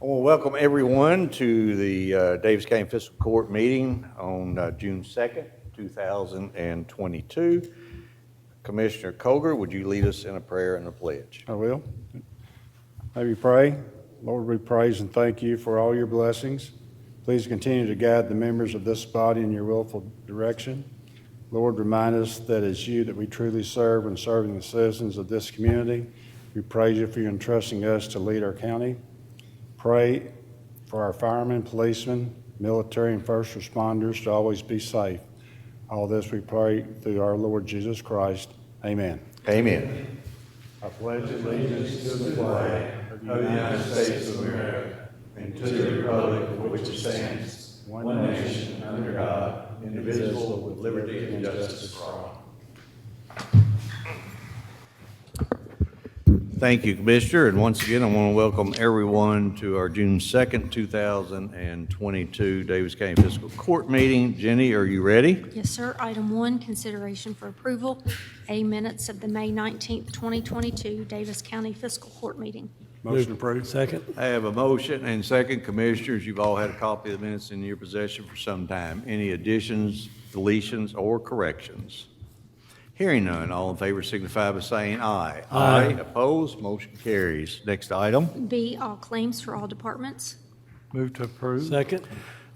want to welcome everyone to the Daviess County Fiscal Court meeting on June 2nd, 2022. Commissioner Koger, would you lead us in a prayer and a pledge? I will. May we pray. Lord, we praise and thank you for all your blessings. Please continue to guide the members of this body in your willful direction. Lord, remind us that it's you that we truly serve when serving the citizens of this community. We praise you for you entrusting us to lead our county. Pray for our firemen, policemen, military, and first responders to always be safe. All this we pray through our Lord Jesus Christ. Amen. Amen. I pledge allegiance to the flag of the United States of America and to the republic for which it stands, one nation, under God, indivisible, with liberty and justice for all. Thank you, Commissioner. And once again, I want to welcome everyone to our June 2nd, 2022 Daviess County Fiscal Court meeting. Jenny, are you ready? Yes, sir. Item 1, consideration for approval, A, minutes of the May 19th, 2022 Daviess County Fiscal Court meeting. Motion approved. Second. I have a motion and second. Commissioners, you've all had a copy of the minutes in your possession for some time. Any additions, deletions, or corrections? Hearing none, all in favor signify by saying aye. Aye. Opposed, motion carries. Next item. B, all claims for all departments. Move to approve. Second.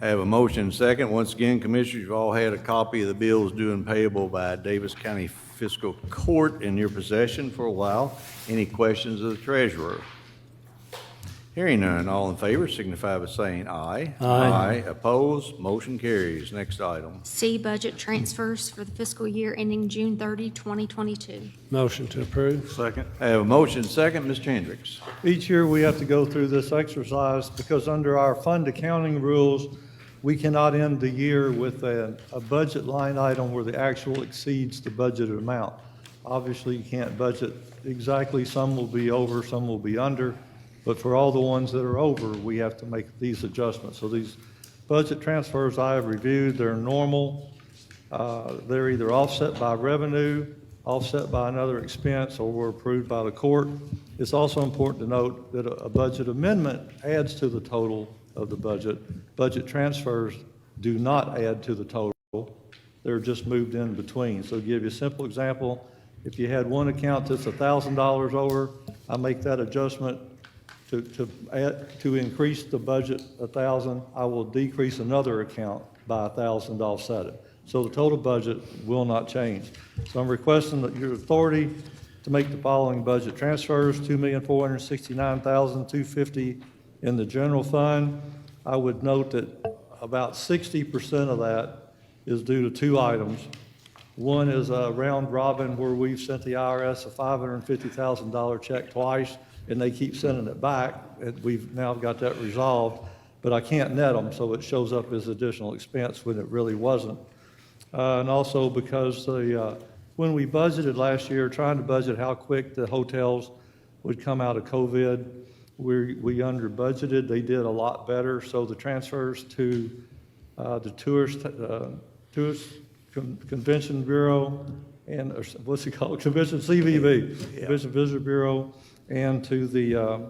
I have a motion and second. Once again, Commissioners, you've all had a copy of the bills due and payable by Daviess County Fiscal Court in your possession for a while. Any questions of the treasurer? Hearing none, all in favor signify by saying aye. Aye. Opposed, motion carries. Next item. C, budget transfers for the fiscal year ending June 30, 2022. Motion to approve. Second. I have a motion second. Mr. Hendricks. Each year, we have to go through this exercise because under our fund accounting rules, we cannot end the year with a budget line item where the actual exceeds the budgeted amount. Obviously, you can't budget exactly. Some will be over, some will be under. But for all the ones that are over, we have to make these adjustments. So these budget transfers I have reviewed, they're normal. They're either offset by revenue, offset by another expense, or were approved by the court. It's also important to note that a budget amendment adds to the total of the budget. Budget transfers do not add to the total. They're just moved in between. So to give you a simple example, if you had one account that's $1,000 over, I make that adjustment to increase the budget 1,000, I will decrease another account by 1,000 to offset it. So the total budget will not change. So I'm requesting that your authority to make the following budget transfers: $2,469,250 in the general fund. I would note that about 60% of that is due to two items. One is a round robin where we've sent the IRS a $550,000 check twice, and they keep sending it back, and we've now got that resolved, but I can't net them, so it shows up as additional expense when it really wasn't. And also because when we budgeted last year, trying to budget how quick the hotels would come out of COVID, we under budgeted. They did a lot better, so the transfers to the Tourist Convention Bureau and what's it called? Convention CVB, yeah. Convention Visitor Bureau, and to the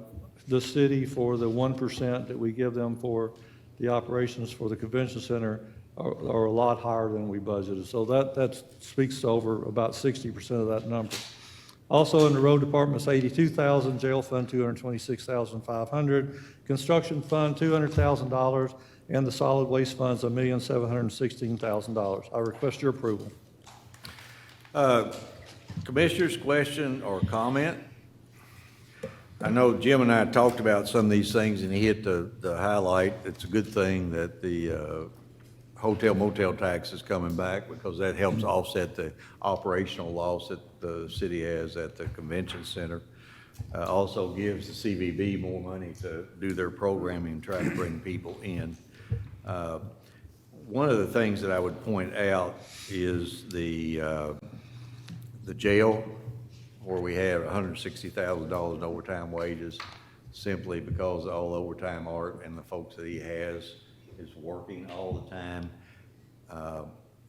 city for the 1% that we give them for the operations for the convention center are a lot higher than we budgeted. So that speaks to over about 60% of that number. Also in the road department, it's $82,000, jail fund $226,500, construction fund $200,000, and the solid waste funds $1,716,000. I request your approval. Commissioners, question or comment? I know Jim and I talked about some of these things, and he hit the highlight. It's a good thing that the hotel motel tax is coming back, because that helps offset the operational loss that the city has at the convention center. Also gives the CVB more money to do their programming and try to bring people in. One of the things that I would point out is the jail, where we have $160,000 in overtime wages, simply because all overtime Art and the folks that he has is working all the time.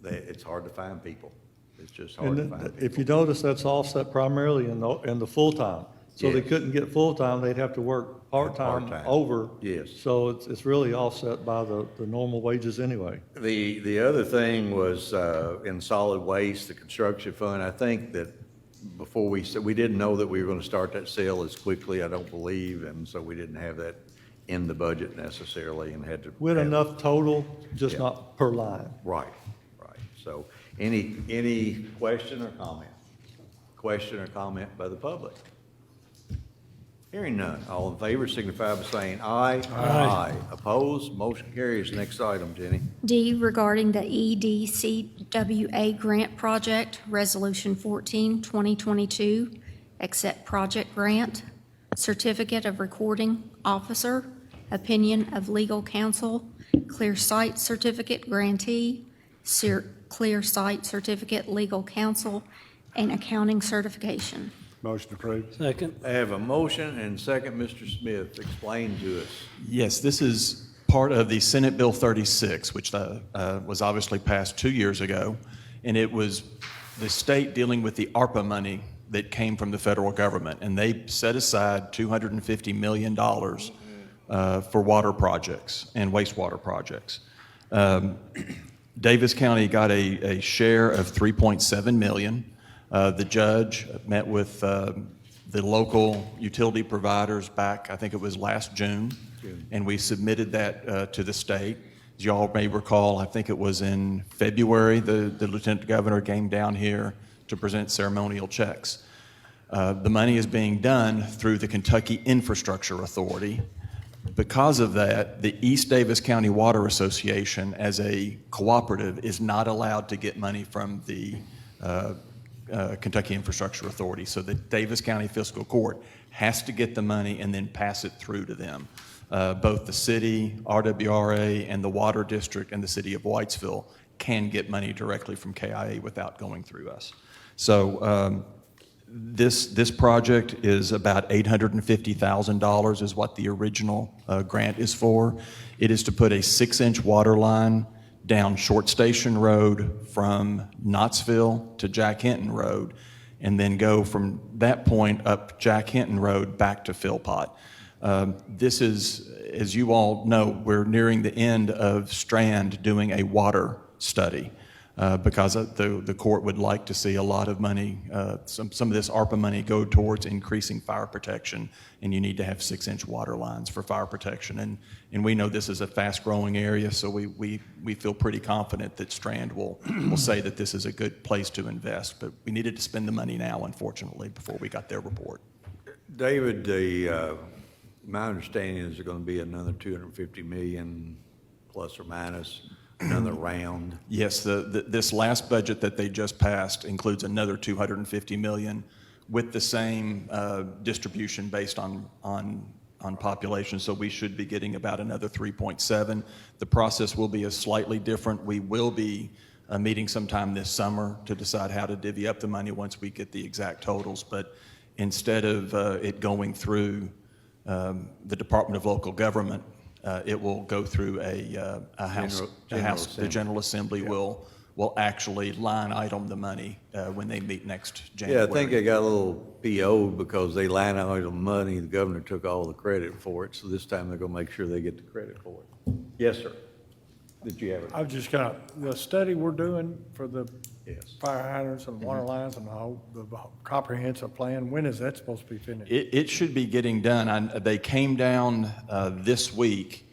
It's hard to find people. It's just hard to find people. If you notice, that's offset primarily in the full-time. So they Yes. couldn't get full-time, they'd have to work part-time Part-time. over. Yes. So it's really offset by the normal wages anyway. The other thing was, in solid waste, the construction fund, I think that before we said, we didn't know that we were gonna start that sale as quickly, I don't believe, and so we didn't have that in the budget necessarily and had to. We had have- enough total, just Yeah. not per line. Right, right. So any question or comment? Question or comment by the public? Hearing none. All in favor signify by saying aye. Aye. Opposed? Motion carries. Next item, Jenny. D, regarding the EDCWA grant project, Resolution 14, 2022, accept project grant, certificate of recording officer, opinion of legal counsel, clear site certificate grantee, clear site certificate legal counsel, and accounting certification. Motion approved. Second. I have a motion and second, Mr. Smith, explain to us. Yes, this is part of the Senate Bill 36, which was obviously passed 2 years ago, and it was the state dealing with the ARPA money that came from the federal government, and they set aside $250 million for water projects and wastewater projects. Daviess County got a share of $3.7 million. The judge met with the local utility providers back, I think it was last June, and we submitted that to the state. As you all may recall, I think it was in February, the lieutenant governor came down here to present ceremonial checks. The money is being done through the Kentucky Infrastructure Authority. Because of that, the East Daviess County Water Association, as a cooperative, is not allowed to get money from the Kentucky Infrastructure Authority. So the Daviess County Fiscal Court has to get the money and then pass it through to them. Both the city, RWRA, and the Water District and the city of Whitesville can get money directly from KIA without going through us. So this project is about $850,000 is what the original grant is for. It is to put a 6-inch water line down Short Station Road from Knottsville to Jack Hinton Road, and then go from that point up Jack Hinton Road back to Philpott. This is, as you all know, we're nearing the end of Strand doing a water study because the court would like to see a lot of money, some of this ARPA money go towards increasing fire protection, and you need to have 6-inch water lines for fire protection. And we know this is a fast-growing area, so we feel pretty confident that Strand will say that this is a good place to invest. But we needed to spend the money now, unfortunately, before we got their report. David, my understanding is there's going to be another $250 million plus or minus, another round. Yes, this last budget that they just passed includes another $250 million with the same distribution based on population, so we should be getting about another 3.7. The process will be slightly different. We will be meeting sometime this summer to decide how to divvy up the money once we get the exact totals, but instead of it going through the Department of Local Government, it will go through a House. The General Assembly will actually line item the money when they meet next January. Yeah, I think they got a little PO because they line item money, the governor took all the credit for it, so this time they're going to make sure they get the credit for it. Yes, sir. Did you have it? I've just got, the study we're doing for the Yes. fire hydrants and water lines and the comprehensive plan, when is that supposed to be finished? It should be getting done. They came down this week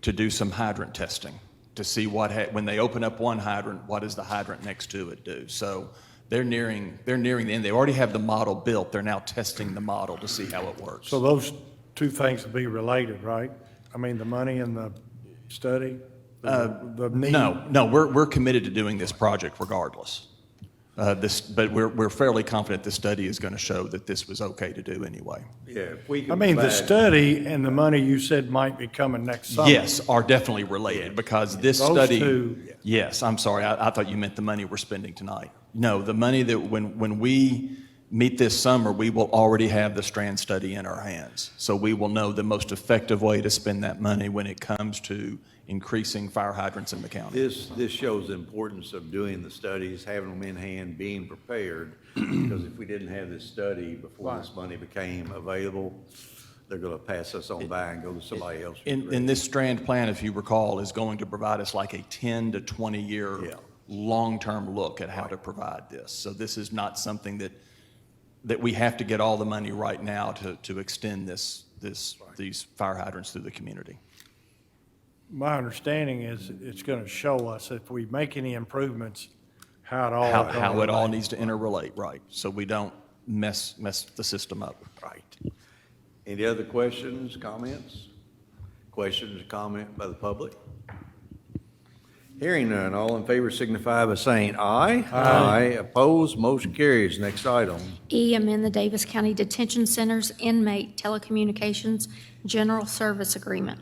to do some hydrant testing to see when they open up one hydrant, what does the hydrant next to it do? So they're nearing the end. They already have the model built. They're now testing the model to see how it works. So those two things will be related, right? I mean, the money and the study? The need? No, we're committed to doing this project regardless. But we're fairly confident the study is going to show that this was okay to do anyway. Yeah, if we can I mean, the provide- study and the money you said might be coming next summer. Yes, are definitely related because this Those study. two- Yes, I'm sorry. I thought you meant the money we're spending tonight. No, the money that when we meet this summer, we will already have the strand study in our hands. So we will know the most effective way to spend that money when it comes to increasing fire hydrants in the county. This shows the importance of doing the studies, having them in hand, being prepared, because if we didn't have this study before this money became available, they're gonna pass us on by and go to somebody else. In this strand plan, if you recall, is going to provide us like a 10 to 20-year Yeah. long-term look at how to provide this. So this is not something that we have to get all the money right now to extend these fire hydrants through the community. My understanding is it's going to show us if we make any improvements, how it all. How it all needs to interrelate, right? So we don't mess the system up. Right. Any other questions, comments? Questions or comment by the public? Hearing none, all in favor signify by saying aye. Aye. Opposed, motion carries. Next item. E, amend the Davis County Detention Center's Inmate Telecommunications General Service Agreement.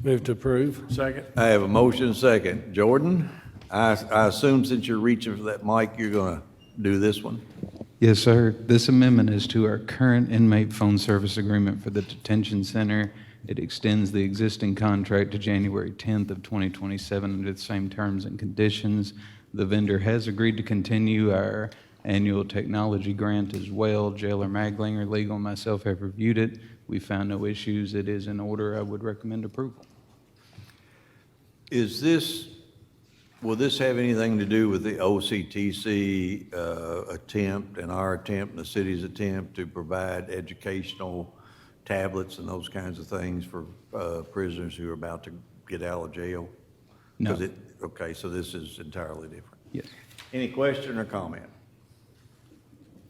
Move to approve. Second. I have a motion second. Jordan, I assume since you're reaching for that mic, you're gonna do this one? Yes, sir. This amendment is to our current inmate phone service agreement for the detention center. It extends the existing contract to January 10th of 2027 under the same terms and conditions. The vendor has agreed to continue our annual technology grant as well. Jailer Maglinger, legal, and myself have reviewed it. We found no issues. It is in order. I would recommend approval. Will this have anything to do with the OCTC attempt and our attempt and the city's attempt to provide educational tablets and those kinds of things for prisoners who are about to get out of jail? No. Okay, so this is entirely different. Yes. Any question or comment?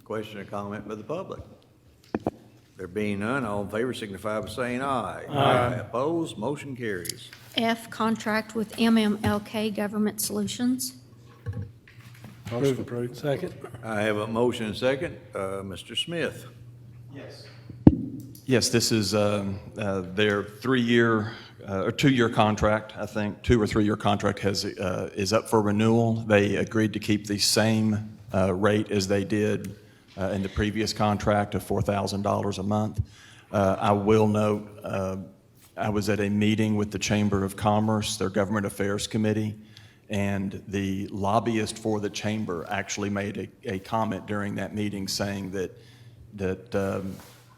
Question or comment by the public? There being none, all in favor signify by saying aye. Aye. Opposed, motion carries. F, contract with MMLK Government Solutions. Motion approved. Second. I have a motion and second. Mr. Smith. Yes, this is their 3-year or 2-year contract, I think. 2 or 3-year contract is up for renewal. They agreed to keep the same rate as they did in the previous contract of $4,000 a month. I will note, I was at a meeting with the Chamber of Commerce, their Government Affairs Committee, and the lobbyist for the chamber actually made a comment during that meeting saying that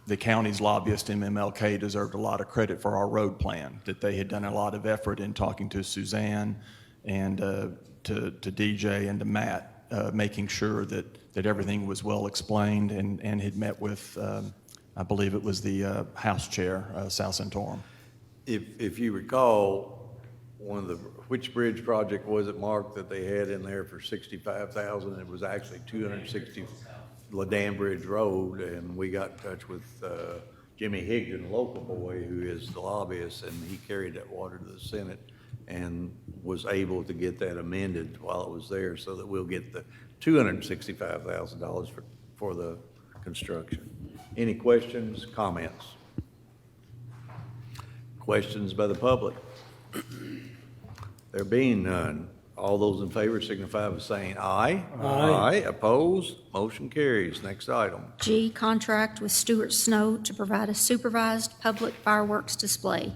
the county's lobbyist, MMLK, deserved a lot of credit for our road plan, that they had done a lot of effort in talking to Suzanne and to DJ and to Matt, making sure that everything was well explained and had met with, I believe it was the House Chair, Sal Santorum. If you recall, which bridge project was it, Mark, that they had in there for $65,000? It was actually 260 Ladam Bridge Road, and we got in touch with Jimmy Higdon, a local boy who is the lobbyist, and he carried that water to the Senate and was able to get that amended while it was there so that we'll get the $265,000 for the construction. Any questions, comments? Questions by the public? There being none, all those in favor signify by saying aye. Aye. Opposed? Motion carries. Next item. G, contract with Stuart Snow to provide a supervised public fireworks display.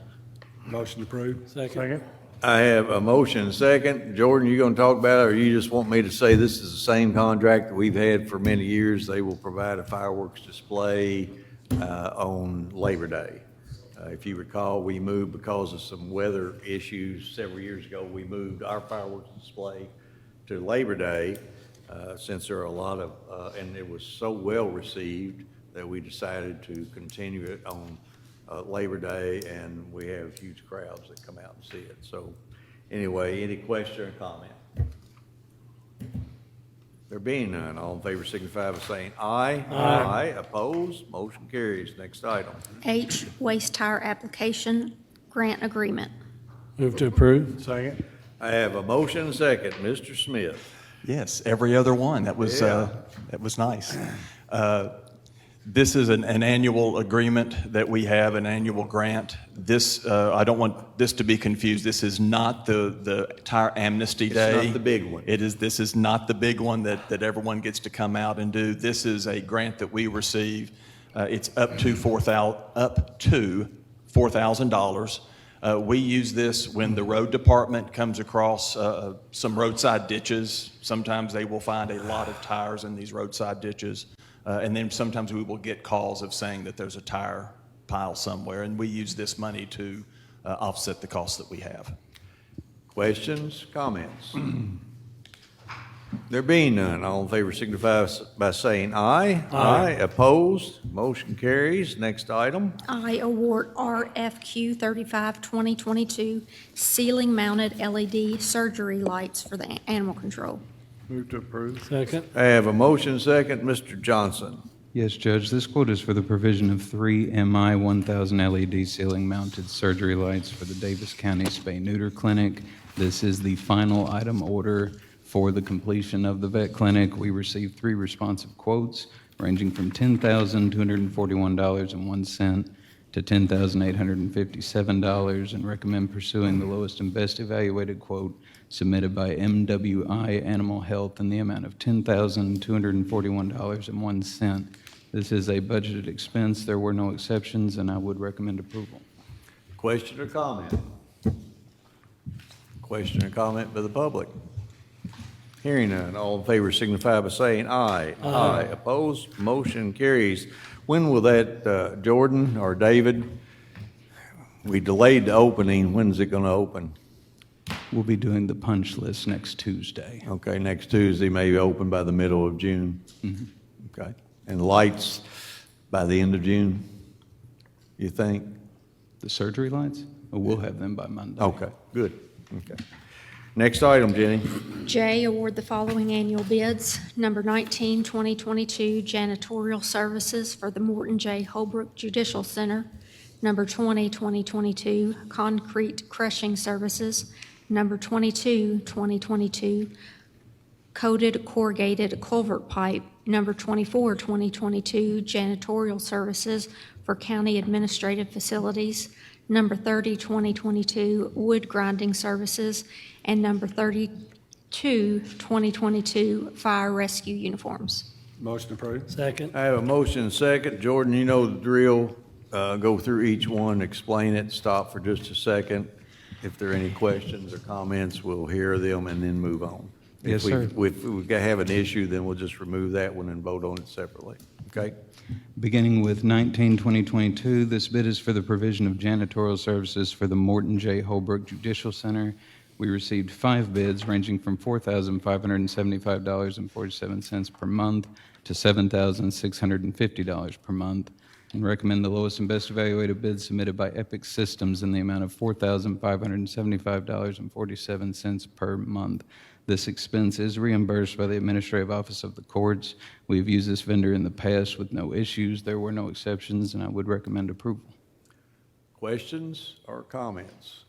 Motion approved. Second. I have a motion and second. Jordan, you gonna talk about it, or you just want me to say this is the same contract that we've had for many years? They will provide a fireworks display on Labor Day. If you recall, we moved because of some weather issues several years ago. We moved our fireworks display to Labor Day since there are a lot of, and it was so well received that we decided to continue it on Labor Day, and we have huge crowds that come out and see it. So anyway, any question or comment? There being none, all in favor signify by saying aye. Aye. Opposed? Motion carries. Next item. H, waste tire application grant agreement. Move to approve. Second. I have a motion and second. Mr. Smith. Yes, every other one. That was Yeah. that was nice. This is an annual agreement that we have, an annual grant. This, I don't want this to be confused. This is not the tire amnesty day. It's not the big one. This is not the big one that everyone gets to come out and do. This is a grant that we receive. It's up to $4,000. We use this when the road department comes across some roadside ditches. Sometimes they will find a lot of tires in these roadside ditches. And then sometimes we will get calls of saying that there's a tire pile somewhere, and we use this money to offset the costs that we have. Questions, comments? There being none, all in favor signify by saying aye. Aye. Opposed? Motion carries. Next item. I award RFQ 35-2022 ceiling-mounted LED surgery lights for the animal control. Move to approve. Second. I have a motion second. Mr. Johnson. Yes, Judge, this quote is for the provision of 3 MI 1000 LED ceiling-mounted surgery lights for the Daviess County Spay-Neuter Clinic. This is the final item order for the completion of the vet clinic. We received 3 responsive quotes ranging from $10,241.01 to $10,857 and recommend pursuing the lowest and best evaluated quote submitted by MWI Animal Health in the amount of $10,241.01. This is a budgeted expense. There were no exceptions, and I would recommend approval. Question or comment? Question or comment by the public? Hearing none, all in favor signify by saying aye. Aye. Opposed? Motion carries. When will that, Jordan or David, we delayed the opening, when's it going to open? We'll be doing the punch list next Tuesday. Okay, next Tuesday, maybe open by the middle of June. Okay. And lights by the end of June, you think? The surgery lights? We'll have them by Monday. Okay, good. Okay. Next item, Jenny. J, award the following annual bids. Number 19, 2022 janitorial services for the Morton J. Holbrook Judicial Center. Number 20, 2022 concrete crushing services. Number 22, 2022 coated corrugated culvert pipe. Number 24, 2022 janitorial services for county administrative facilities. Number 30, 2022 wood grinding services. And number 32, 2022 fire rescue uniforms. Motion approved. Second. I have a motion and a second. Jordan, you know the drill. Go through each one, explain it, stop for just a second. If there are any questions or comments, we'll hear them and then move on. Yes, sir. If we have an issue, then we'll just remove that one and vote on it separately. Okay? Beginning with 19-2022, this bid is for the provision of janitorial services for the Morton J. Holbrook Judicial Center. We received 5 bids ranging from $4,575.47 per month to $7,650 per month, and recommend the lowest and best evaluated bid submitted by Epic Systems in the amount of $4,575.47 per month. This expense is reimbursed by the Administrative Office of the Courts. We've used this vendor in the past with no issues. There were no exceptions, and I would recommend approval. Questions or comments?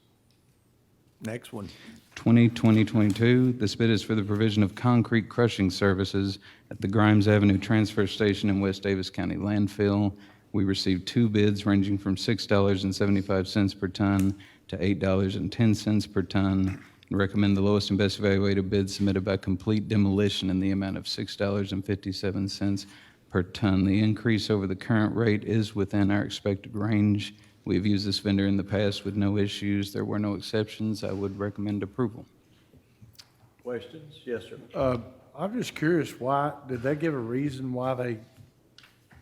Next one. 2022, this bid is for the provision of concrete crushing services at the Grimes Avenue Transfer Station in West Davis County Landfill. We received 2 bids ranging from $6.75 per ton to $8.10 per ton, and recommend the lowest and best evaluated bid submitted by Complete Demolition in the amount of $6.57 per ton. The increase over the current rate is within our expected range. We've used this vendor in the past with no issues. There were no exceptions. I would recommend approval. Questions? Yes, sir. I'm just curious, why, did they give a reason why they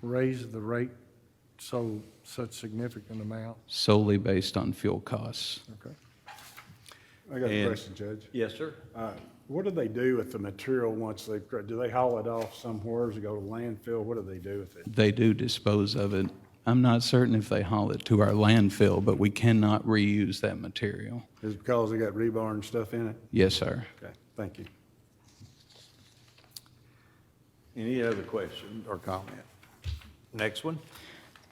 raised the rate such significant amount? Solely based on fuel costs. Okay. I got a And- question, Judge. Yes, sir. What do they do with the material once do they haul it off somewhere? Does it go to landfill? What do they do with it? They do dispose of it. I'm not certain if they haul it to our landfill, but we cannot reuse that material. Is it because they got rebar and stuff in it? Yes, sir. Okay, thank you. Any other question or comment? Next one.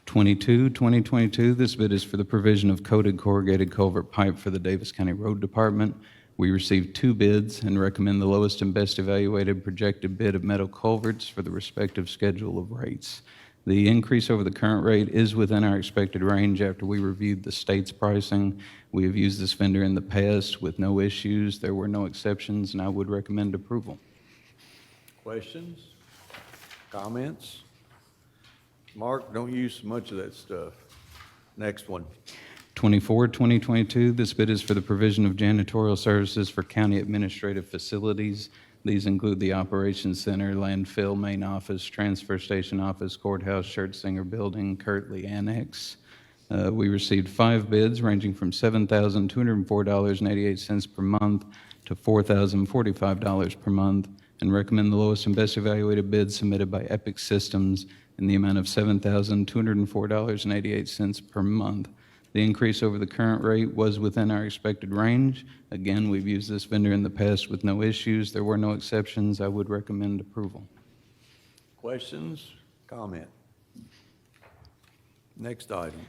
2022, this bid is for the provision of coated corrugated culvert pipe for the Davis County Road Department. We received 2 bids and recommend the lowest and best evaluated projected bid of metal culverts for the respective schedule of rates. The increase over the current rate is within our expected range after we reviewed the state's pricing. We have used this vendor in the past with no issues. There were no exceptions, and I would recommend approval. Questions? Comments? Mark, don't use much of that stuff. Next one. 24-2022, this bid is for the provision of janitorial services for county administrative facilities. These include the Operations Center, Landfill, Main Office, Transfer Station Office, Courthouse, Church Singer Building, Kirtley Annex. We received 5 bids ranging from $7,204.88 per month to $4,045 per month, and recommend the lowest and best evaluated bid submitted by Epic Systems in the amount of $7,204.88 per month. The increase over the current rate was within our expected range. Again, we've used this vendor in the past with no issues. There were no exceptions. I would recommend approval. Questions? Comment? Next item.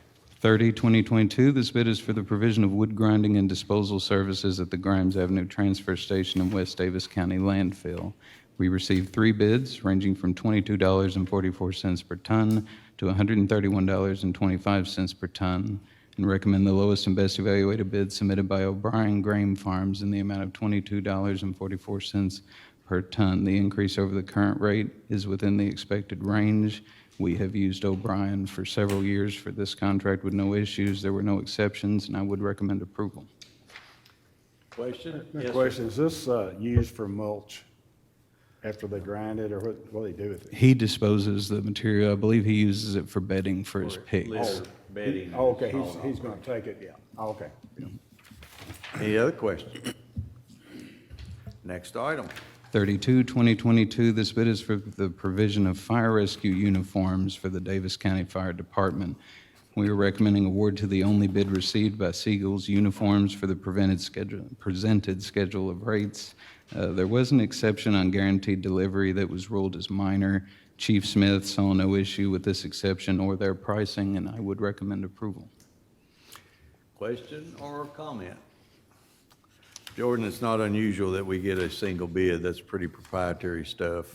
30-2022, this bid is for the provision of wood grinding and disposal services at the Grimes Avenue Transfer Station and West Davis County Landfill. We received 3 bids ranging from $22.44 per ton to $131.25 per ton, and recommend the lowest and best evaluated bid submitted by O'Brien Grain Farms in the amount of $22.44 per ton. The increase over the current rate is within the expected range. We have used O'Brien for several years for this contract with no issues. There were no exceptions, and I would recommend approval. Question? The Yes, sir. question, is this used for mulch after they grind it, or what do they do with it? He disposes the material. I believe he uses it for bedding for his pigs. Litter, bedding. Oh, okay, he's going to take it? Yeah. Oh, okay. Any other questions? Next item. 32-2022, this bid is for the provision of fire rescue uniforms for the Davis County Fire Department. We are recommending award to the only bid received by Siegel's Uniforms for the presented schedule of rates. There was an exception on guaranteed delivery that was ruled as minor. Chief Smith saw no issue with this exception or their pricing, and I would recommend approval. Question or comment? Jordan, it's not unusual that we get a single bid. That's pretty proprietary stuff,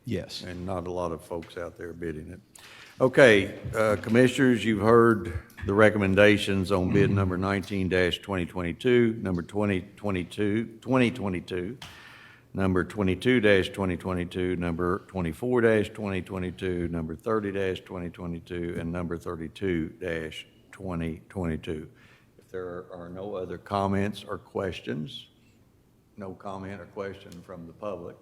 Yes. and not a lot of folks out there bidding it. Okay, Commissioners, you've heard the recommendations on bid number 19-2022, number 2022, number 22-2022, number 24-2022, number 30-2022, and number 32-2022. If there are no other comments or questions, no comment or question from the public,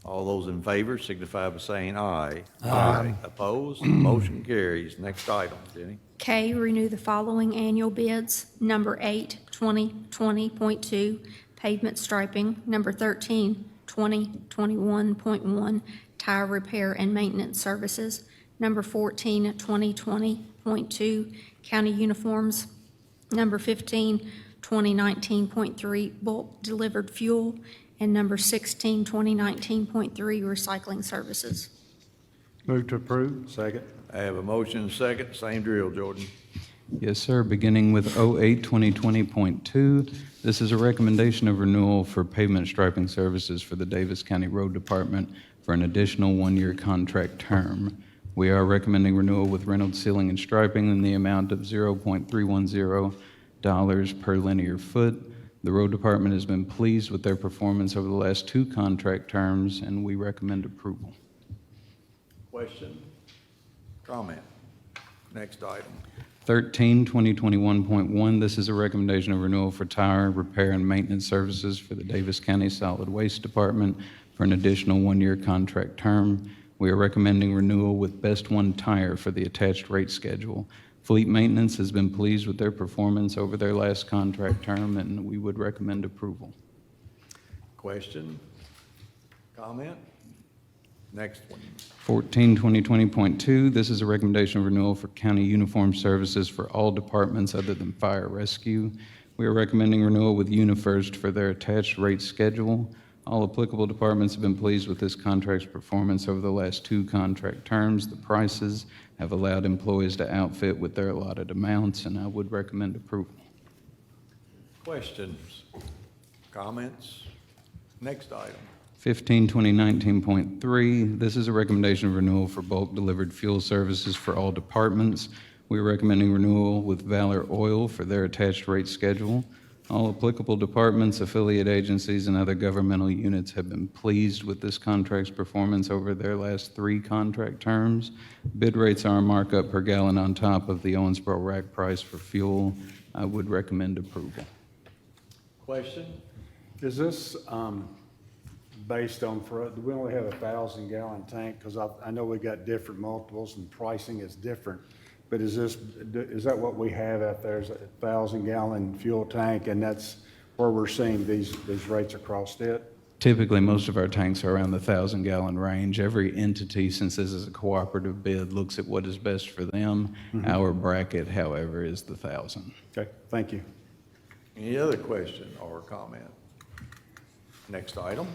all those in favor signify by saying aye. Aye. Opposed? Motion carries. Next item, Denny. K, renew the following annual bids. Number 8, 2020.2, pavement striping. Number 13, 2021.1, tire repair and maintenance services. Number 14, 2020.2, county uniforms. Number 15, 2019.3, bulk delivered fuel. And number 16, 2019.3, recycling services. Move to approve. Second. I have a motion and a second. Same drill, Jordan. Yes, sir. Beginning with 08-2020.2, this is a recommendation of renewal for pavement striping services for the Davis County Road Department for an additional 1-year contract term. We are recommending renewal with Reynolds Sealing and Striping in the amount of $0.310 per linear foot. The road department has been pleased with their performance over the last 2 contract terms, and we recommend approval. Question? Comment? Next item. 13-2021.1, this is a recommendation of renewal for tire repair and maintenance services for the Davis County Solid Waste Department for an additional 1-year contract term. We are recommending renewal with Best One Tire for the attached rate schedule. Fleet Maintenance has been pleased with their performance over their last contract term, and we would recommend approval. Question? Comment? Next one. 14-2020.2, this is a recommendation of renewal for county uniform services for all departments other than fire rescue. We are recommending renewal with UniFirst for their attached rate schedule. All applicable departments have been pleased with this contract's performance over the last 2 contract terms. The prices have allowed employees to outfit with their allotted amounts, and I would recommend approval. Questions? Comments? Next item. 2019.3, this is a recommendation of renewal for bulk delivered fuel services for all departments. We're recommending renewal with Valor Oil for their attached rate schedule. All applicable departments, affiliate agencies, and other governmental units have been pleased with this contract's performance over their last 3 contract terms. Bid rates are a markup per gallon on top of the Owensboro rack price for fuel. I would recommend approval. Question? Is this based on, we only have a 1,000-gallon tank? Because I know we got different multiples and pricing is different. But is that what we have out there, is a 1,000-gallon fuel tank, and that's where we're seeing these rates across it? Typically, most of our tanks are around the 1,000-gallon range. Every entity, since this is a cooperative bid, looks at what is best for them. Our bracket, however, is the 1,000. Okay, thank you. Any other question or comment? Next item.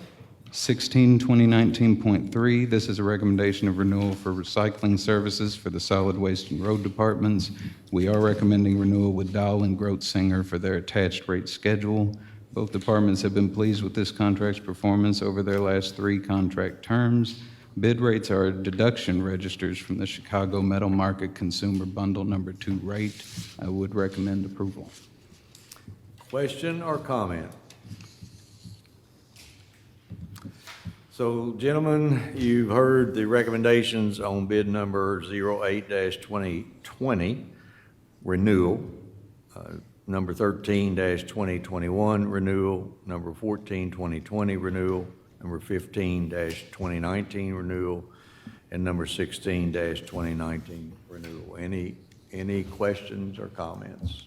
2019.3, this is a recommendation of renewal for recycling services for the solid waste and road departments. We are recommending renewal with Dahl and Grotsinger for their attached rate schedule. Both departments have been pleased with this contract's performance over their last 3 contract terms. Bid rates are deduction registers from the Chicago Metal Market Consumer Bundle Number 2 rate. I would recommend approval. Question or comment? So, gentlemen, you've heard the recommendations on bid number 08-2020, renewal, number 13-2021, renewal, number 14-2020, renewal, number 15-2019, renewal, and number 16-2019, renewal. Any questions or comments?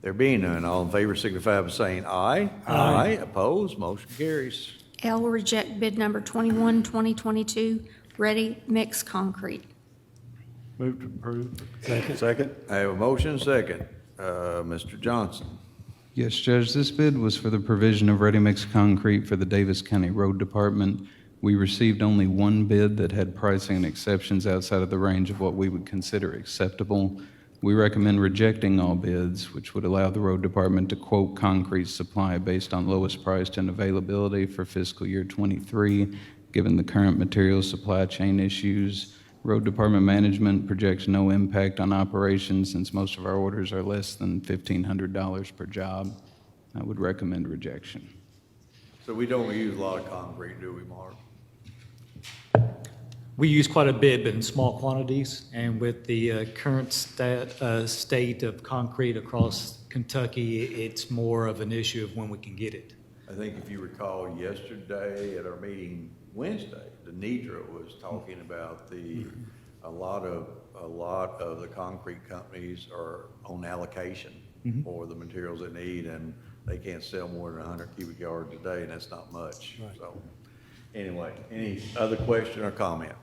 There being none, all in favor signify by saying aye. Aye. Opposed, motion carries. L, reject bid number 21, 2022, ready mix concrete. Move to approve. Second. I have a motion, second. Mr. Johnson. Yes, Judge, this bid was for the provision of ready-mix concrete for the Daviess County Road Department. We received only 1 bid that had pricing and exceptions outside of the range of what we would consider acceptable. We recommend rejecting all bids, which would allow the road department to quote concrete supply based on lowest priced and availability for fiscal year 23, given the current material supply chain issues. Road department management projects no impact on operations since most of our orders are less than $1,500 per job. I would recommend rejection. So we don't use a lot of concrete, do we, Mark? We use quite a bit, but in small quantities, and with the current state of concrete across Kentucky, it's more of an issue of when we can get it. I think if you recall yesterday at our meeting Wednesday, Denidra was talking about a lot of the concrete companies are on allocation for the materials they need, and they can't sell more than 100 cubic yards a day, and that's not much. Right. So anyway, any other question or comment?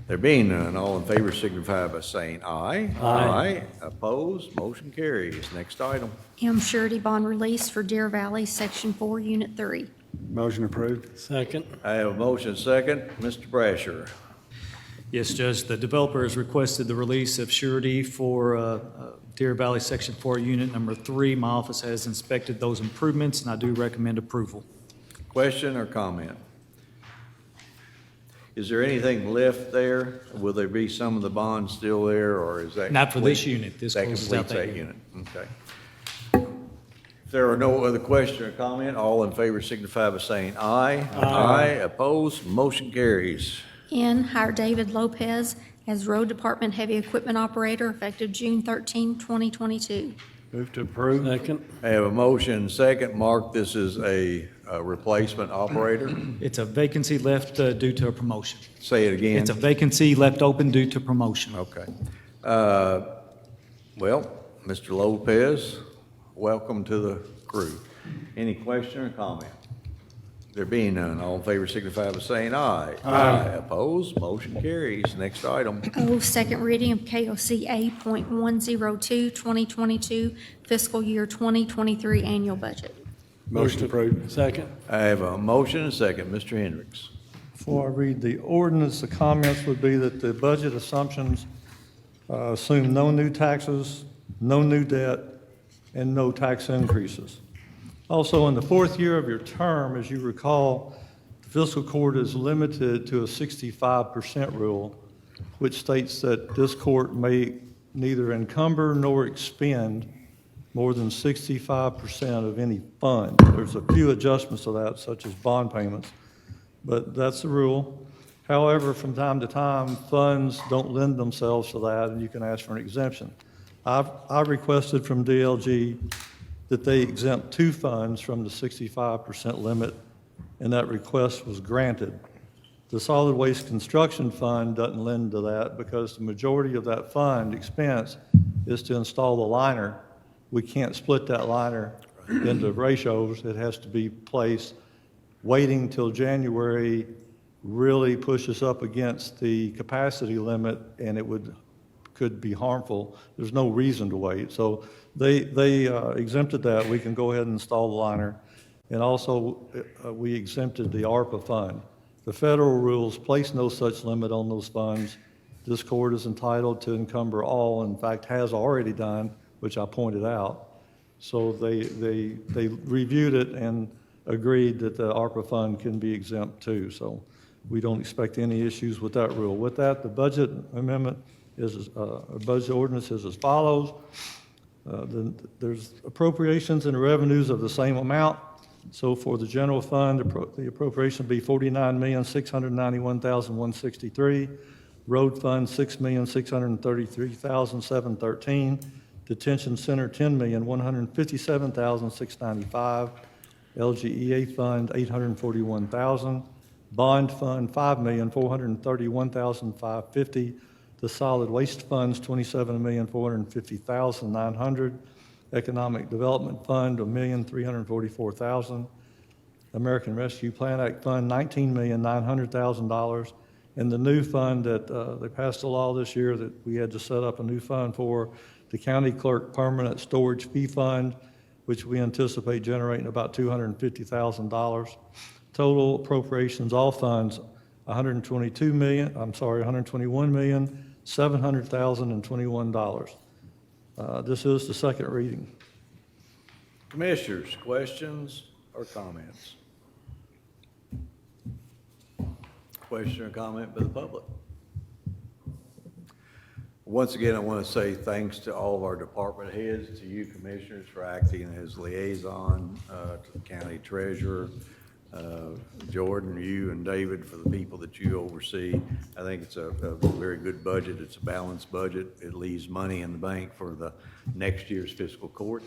There being none, all in favor signify by saying aye. Aye. Opposed, motion carries. Next item. M, surety bond release for Deer Valley, Section 4, Unit 3. Motion approved. Second. I have a motion second. Mr. Brasher. Yes, Judge, the developer has requested the release of surety for Deer Valley Section 4, Unit Number 3. My office has inspected those improvements, and I do recommend approval. Question or comment? Is there anything left there? Will there be some of the bonds still there, or is that? Not for this complete? unit. This That closes out completes that that unit. unit. Okay. If there are no other question or comment, all in favor signify by saying aye. Aye. Opposed, motion carries. N, hire David Lopez as Road Department Heavy Equipment Operator effective June 13, 2022. Move to approve. Second. I have a motion second. Mark, this is a replacement operator. It's a vacancy left due to a promotion. Say it again. It's a vacancy left open due to promotion. Okay. Well, Mr. Lopez, welcome to the crew. Any question or comment? There being none, all in favor signify by saying aye. Aye. Opposed, motion carries. Next item. O, second reading of KOC A.102, 2022 fiscal year 2023 annual budget. Motion approved. Second. I have a motion and a second. Mr. Hendricks. Before I read the ordinance, the comments would be that the budget assumptions assume no new taxes, no new debt, and no tax increases. Also, in the fourth year of your term, as you recall, the fiscal court is limited to a 65% rule, which states that this court may neither encumber nor expend more than 65% of any fund. There's a few adjustments to that, such as bond payments, but that's the rule. However, from time to time, funds don't lend themselves to that, and you can ask for an exemption. I've requested from DLG that they exempt 2 funds from the 65% limit, and that request was granted. The Solid Waste Construction Fund doesn't lend to that because the majority of that fund expense is to install the liner. We can't split that liner into ratios. It has to be placed. Waiting till January really pushes up against the capacity limit, and it could be harmful. There's no reason to wait. So they exempted that. We can go ahead and install the liner. And also, we exempted the ARPA fund. The federal rules place no such limit on those funds. This court is entitled to encumber all, in fact, has already done, which I pointed out. So they reviewed it and agreed that the ARPA fund can be exempt too. So we don't expect any issues with that rule. With that, the budget amendment is, budget ordinance is as follows. There's appropriations and revenues of the same amount. So for the general fund, the appropriation would be $49,691,163. Road fund, $6,633,713. Detention center, $10,157,695. LGEA fund, $841,000. Bond fund, $5,431,550. The solid waste funds, $27,450,900. Economic Development Fund, $1,344,000. American Rescue Plan Act Fund, $19,900,000. And the new fund that they passed a law this year that we had to set up a new fund for, the County Clerk Permanent Storage Fee Fund, which we anticipate generating about $250,000. Total appropriations, all funds, $121,700,021. This is the second reading. Commissioners, questions or comments? Question or comment by the public? Once again, I want to say thanks to all of our department heads, to you commissioners for acting as liaison, to the county treasurer, Jordan, you and David for the people that you oversee. I think it's a very good budget. It's a balanced budget. It leaves money in the bank for the next year's fiscal court.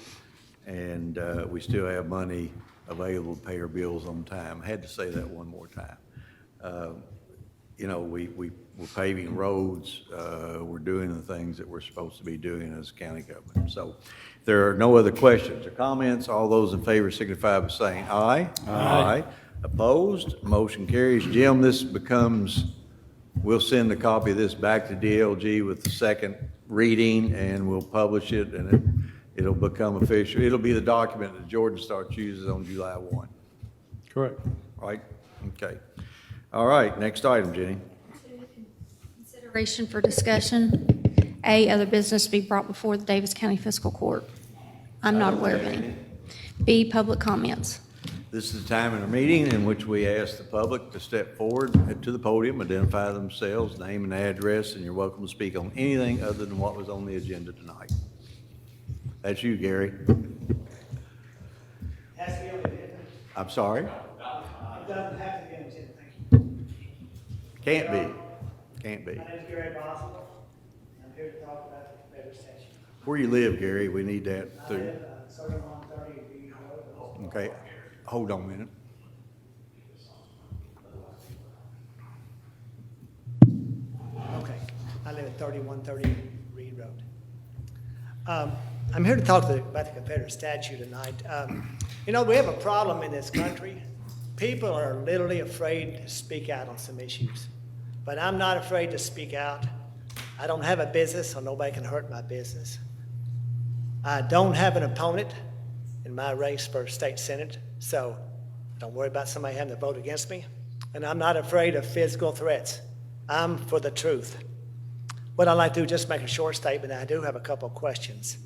And we still have money available to pay our bills on time. I had to say that one more time. You know, we're paving roads. We're doing the things that we're supposed to be doing as a county government. So if there are no other questions or comments, all those in favor signify by saying aye. Aye. Opposed? Motion carries. Jim, this becomes, we'll send a copy of this back to DLG with the second reading, and we'll publish it, and it'll become official. It'll be the document that Jordan starts using on July 1. Correct. Right? Okay. All right, next item, Jenny. Consideration for discussion. A, other business to be brought before the Daviess County Fiscal Court. I'm not aware of any. B, public comments. This is the time in our meeting in which we ask the public to step forward to the podium, identify themselves, name and address, and you're welcome to speak on anything other than what was on the agenda tonight. That's you, Gary. Has to be on the agenda. I'm sorry? It doesn't have to be on the agenda, thank you. Can't be. Can't be. My name is Gary Boswell. I'm here to talk about the Confederate statute. Where you live, Gary, we need that I too. live 3130 Reed Road. Okay, hold on a minute. Okay, I live at 3130 Reed Road. I'm here to talk about the Confederate statute tonight. You know, we have a problem in this country. People are literally afraid to speak out on some issues. But I'm not afraid to speak out. I don't have a business, so nobody can hurt my business. I don't have an opponent in my race for state senate, so don't worry about somebody having to vote against me. And I'm not afraid of physical threats. I'm for the truth. What I'd like to do is just make a short statement, and I do have a couple of questions.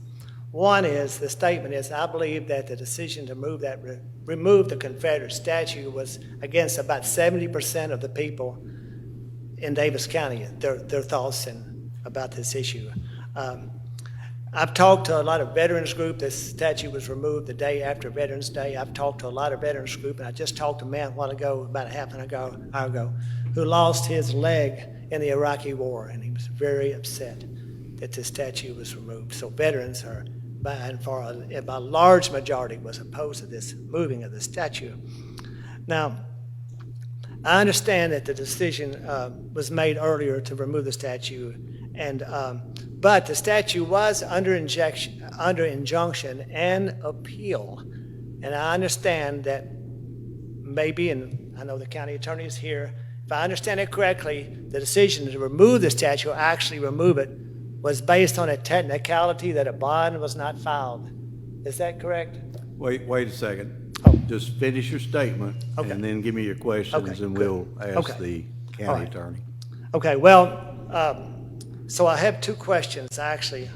One is, the statement is, I believe that the decision to remove the Confederate statue was against about 70% of the people in Daviess County, their thoughts about this issue. I've talked to a lot of veterans group. This statue was removed the day after Veterans Day. I've talked to a lot of veterans group, and I just talked to a man a while ago, about half an hour ago, who lost his leg in the Iraqi war, and he was very upset that this statue was removed. So veterans are, by and far, a large majority was opposed to this moving of the statue. Now, I understand that the decision was made earlier to remove the statue, and but the statue was under injunction and appeal. And I understand that maybe, and I know the county attorney is here, if I understand it correctly, the decision to remove the statue, actually remove it, was based on a technicality that a bond was not filed. Is that correct? Wait a second. Oh. Just finish your statement, Okay. and then give me your questions, Okay, and good. we'll ask Okay. the All county right. attorney. Okay, well, so I have two questions, actually,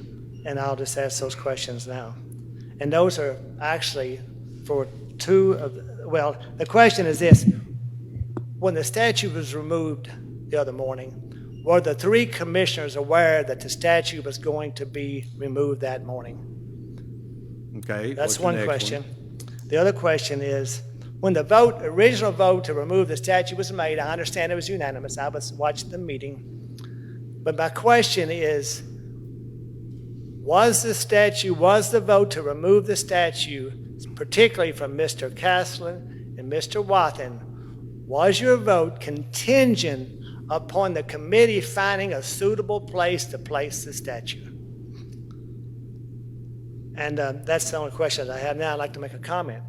and I'll just ask those questions now. And those are actually for two of, the question is this. When the statue was removed the other morning, were the three commissioners aware that the statue was going to be removed that morning? Okay. That's what's your one next question. The other question is, when the original vote to remove the statue was made, I understand it was unanimous. I was watching the meeting. But my question is, was the vote to remove the statue, particularly from Mr. Caslin and Mr. Wathen, was your vote contingent upon the committee finding a suitable place to place the statue? And that's the only question I have now. I'd like to make a comment.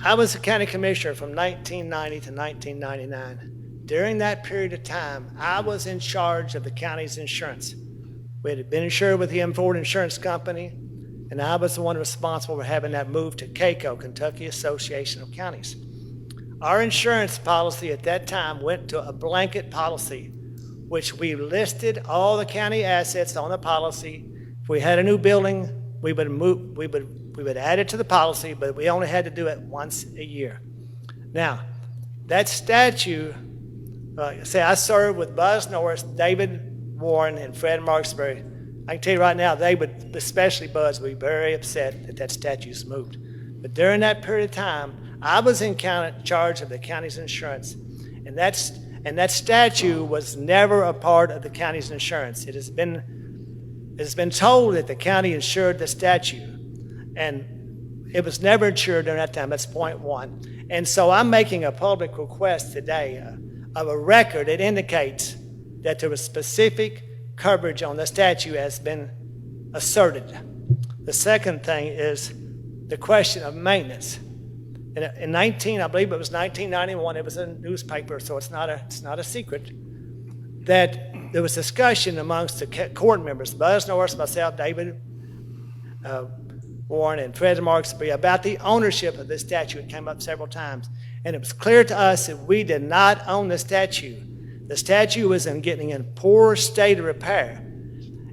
I was a county commissioner from 1990 to 1999. During that period of time, I was in charge of the county's insurance. We had been insured with the Ford Insurance Company, and I was the one responsible for having that moved to CACO, Kentucky Association of Counties. Our insurance policy at that time went to a blanket policy, which we listed all the county assets on the policy. If we had a new building, we would add it to the policy, but we only had to do it once a year. Now, that statue, say I served with Buzz Norris, David Warren, and Fred Marksbury. I can tell you right now, they would, especially Buzz, would be very upset that that statue's moved. But during that period of time, I was in charge of the county's insurance, and that statue was never a part of the county's insurance. It has been told that the county insured the statue, and it was never insured during that time. That's point one. And so I'm making a public request today of a record that indicates that there was specific coverage on the statue has been asserted. The second thing is the question of maintenance. I believe it was 1991, it was in a newspaper, so it's not a secret, that there was discussion amongst the court members, Buzz Norris, myself, David Warren, and Fred Marksbury, about the ownership of this statue. It came up several times. And it was clear to us that we did not own the statue. The statue was getting in poor state of repair.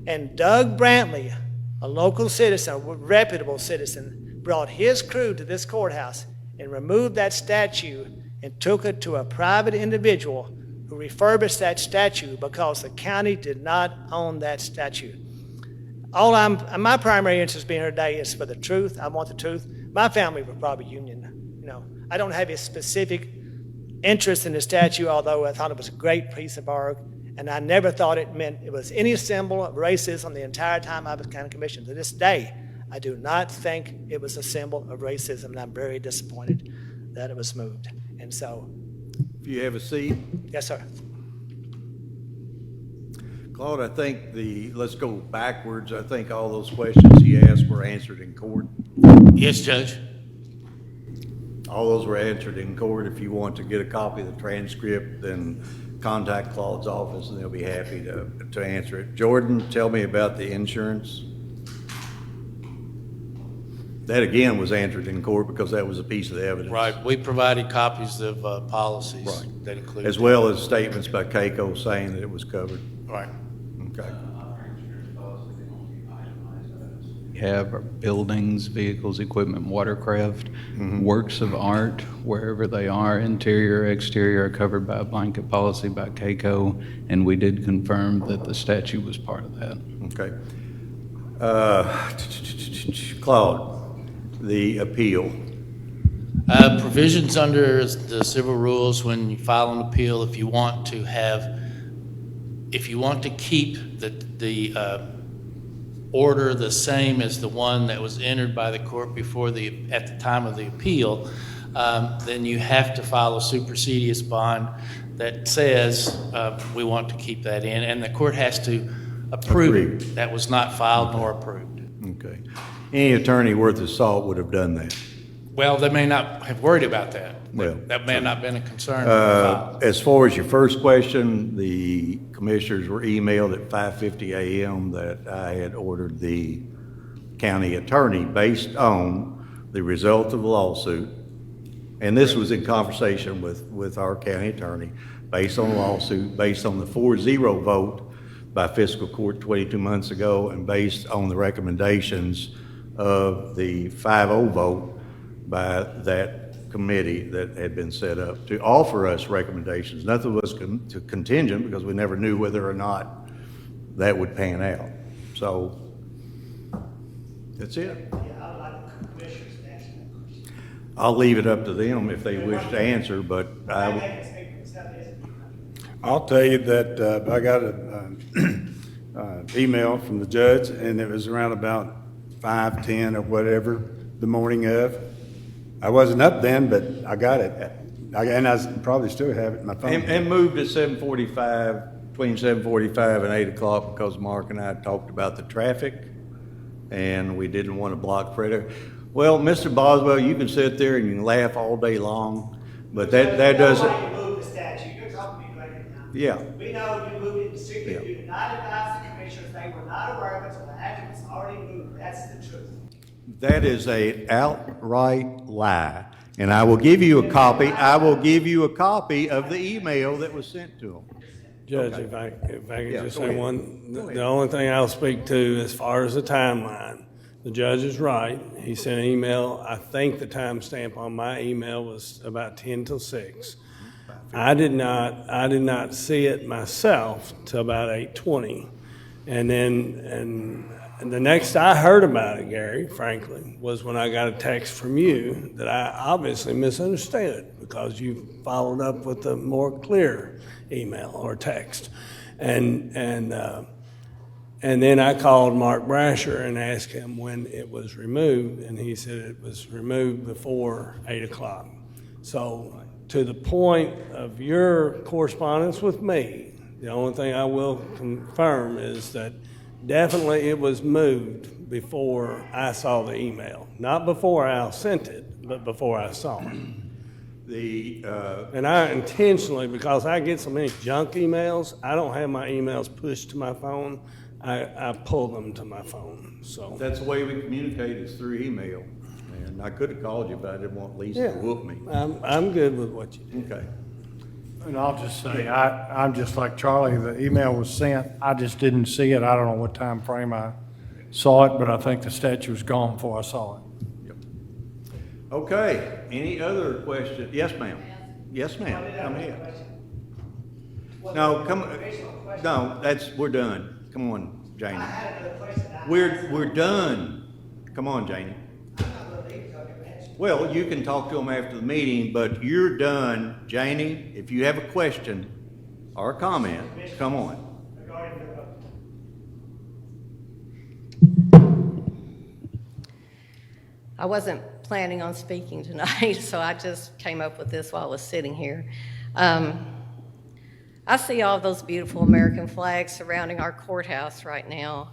And Doug Brantley, a local citizen, a reputable citizen, brought his crew to this courthouse and removed that statue and took it to a private individual who refurbished that statue because the county did not own that statue. My primary interest being here today is for the truth. I want the truth. My family was probably Union. I don't have a specific interest in the statue, although I thought it was a great piece of art, and I never thought it was any symbol of racism the entire time I was county commissioner. To this day, I do not think it was a symbol of racism, and I'm very disappointed that it was moved. And so, If you have a seat. yes, sir. Claude, I think let's go backwards. I think all those questions he asked were answered in court. Yes, Judge. All those were answered in court. If you want to get a copy of the transcript, then contact Claude's office and they'll be happy to answer it. Jordan, tell me about the insurance. That again was answered in court because that was a piece of the evidence. Right, we provided copies of policies Right. that include. As well as statements by CACO saying that it was covered. Right. Okay. have are buildings, vehicles, equipment, watercraft, works of art, wherever they are, interior, exterior, are covered by a blanket policy by CACO, and we did confirm that the statute was part of that. Okay. Claude, the appeal. Provisions under the civil rules, when you file an appeal, if you want to keep the order the same as the one that was entered by the court at the time of the appeal, then you have to file a supersedious bond that says we want to keep that in, and the court has to approve it. That was not filed nor approved. Okay. Any attorney worth his salt would have done that. Well, they may not have worried about that. Well, That may not have been a concern. As far as your first question, the commissioners were emailed at 5:50 a.m. that I had ordered the county attorney, based on the result of the lawsuit, and this was in conversation with our county attorney, based on the lawsuit, based on the 4-0 vote by fiscal court 22 months ago, and based on the recommendations of the 5-0 vote by that committee that had been set up to offer us recommendations. Nothing was contingent, because we never knew whether or not that would pan out. So that's it. I'll leave it up to them if they wish to answer, but I'll tell you that I got an email from the judge, and it was around about 5:10 or whatever the morning of. I wasn't up then, but I got it. And I probably still have it in my phone. and moved at 7:45, between 7:45 and 8 o'clock, because Mark and I talked about the traffic, and we didn't want to block Fred. Well, Mr. Boswell, you can sit there and you can laugh all day long, but that doesn't. You moved the statute. You're talking to me right now. Yeah. We know you moved it strictly. Yeah. You did not advise the commissioners. They were not aware of it, so the action was already moved. That's the truth. That is a outright lie, and I will give you a copy. I will give you a copy of the email that was sent to them. Judge, Okay. if I could Yeah, just go say ahead. one, Go ahead. the only thing I'll speak to as far as the timeline, the judge is right. He sent an email. I think the timestamp on my email was about 10 till 6. I did not see it myself till about 8:20. And the next I heard about it, Gary, frankly, was when I got a text from you that I obviously misunderstood, because you followed up with a more clear email or text. And then I called Mark Brasher and asked him when it was removed, and he said it was removed before 8 o'clock. So to the point of your correspondence with me, the only thing I will confirm is that definitely it was moved before I saw the email. Not before Al sent it, but before I saw it. And I intentionally, because I get so many junk emails, I don't have my emails pushed to my phone. I pull them to my phone, so. That's the way we communicate, is through email. And I could have called you, but I didn't want Lisa to whoop me. I'm good with what you did. Okay. And I'll just say, I'm just like Charlie, the email was sent, I just didn't see it. I don't know what time frame I saw it, but I think the statute was gone before I saw it. Okay, any other questions? Yes, ma'am. Yes, ma'am, come ahead. No, come, no, we're done. Come on, Janie. I had another question. We're done. Come on, Janie. Well, you can talk to them after the meeting, but you're done. Janie, if you have a question or a comment, come on. I wasn't planning on speaking tonight, so I just came up with this while I was sitting here. I see all those beautiful American flags surrounding our courthouse right now,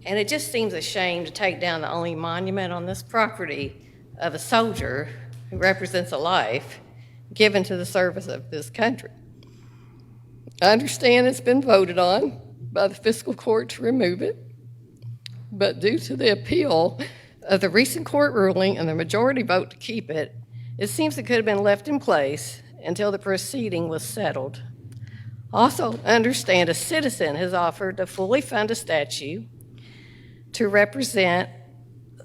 and it just seems a shame to take down the only monument on this property of a soldier who represents a life given to the service of this country. I understand it's been voted on by the fiscal court to remove it, but due to the appeal of the recent court ruling and the majority vote to keep it, it seems it could have been left in place until the proceeding was settled. Also, understand a citizen has offered to fully fund a statue to represent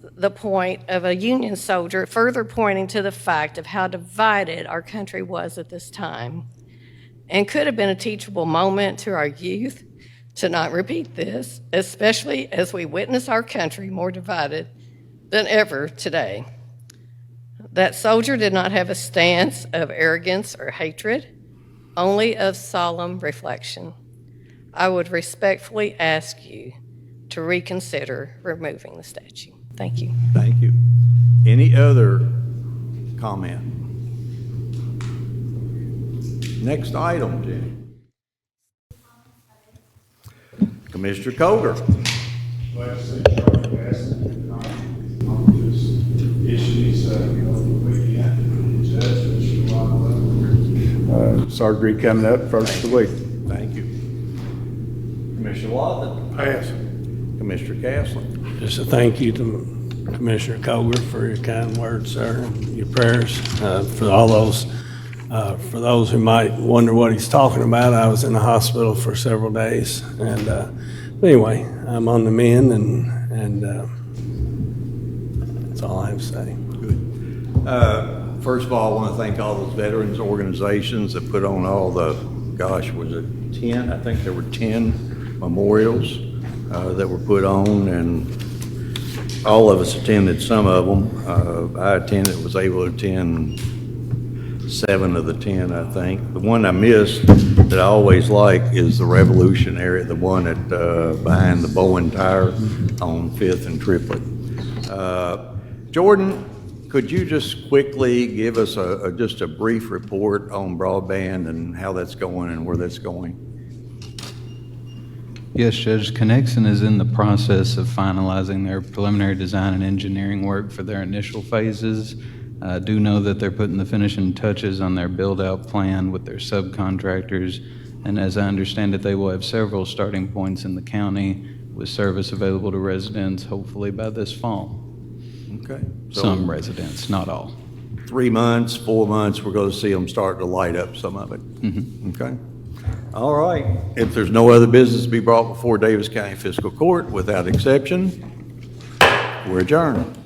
the point of a Union soldier, further pointing to the fact of how divided our country was at this time, and could have been a teachable moment to our youth to not repeat this, especially as we witness our country more divided than ever today. That soldier did not have a stance of arrogance or hatred, only of solemn reflection. I would respectfully ask you to reconsider removing the statue. Thank you. Thank you. Any other comment? Next item, Jenny. Commissioner Koger. Glad to see Charlie Bassett on this issues weekend. Judge, surgery coming up first of the week. Thank you. Commissioner Watson. Pass. Commissioner Castleton. Just a thank you to Commissioner Koger for your kind words, sir, and your prayers. For all those, for those who might wonder what he's talking about, I was in the hospital for several days, and but anyway, I'm on the mend, and that's all I have to say. Good. First of all, I want to thank all those veterans organizations that put on all the, gosh, was it 10? I think there were 10 memorials that were put on, and all of us attended some of them. I was able to attend 7 of the 10, I think. The one I missed that I always like is the Revolutionary, the one at behind the Bowen Tire on 5th and Triplet. Jordan, could you just quickly give us just a brief report on broadband and how that's going and where that's going? Yes, Judge. Connection is in the process of finalizing their preliminary design and engineering work for their initial phases. I do know that they're putting the finishing touches on their build-out plan with their subcontractors, and as I understand it, they will have several starting points in the county with service available to residents, hopefully by this fall. Okay. So Some residents, not all. 3 months, 4 months, we're going to see them start to light up some of it. Okay. All right. If there's no other business to be brought before Daviess County Fiscal Court, without exception, we're adjourned.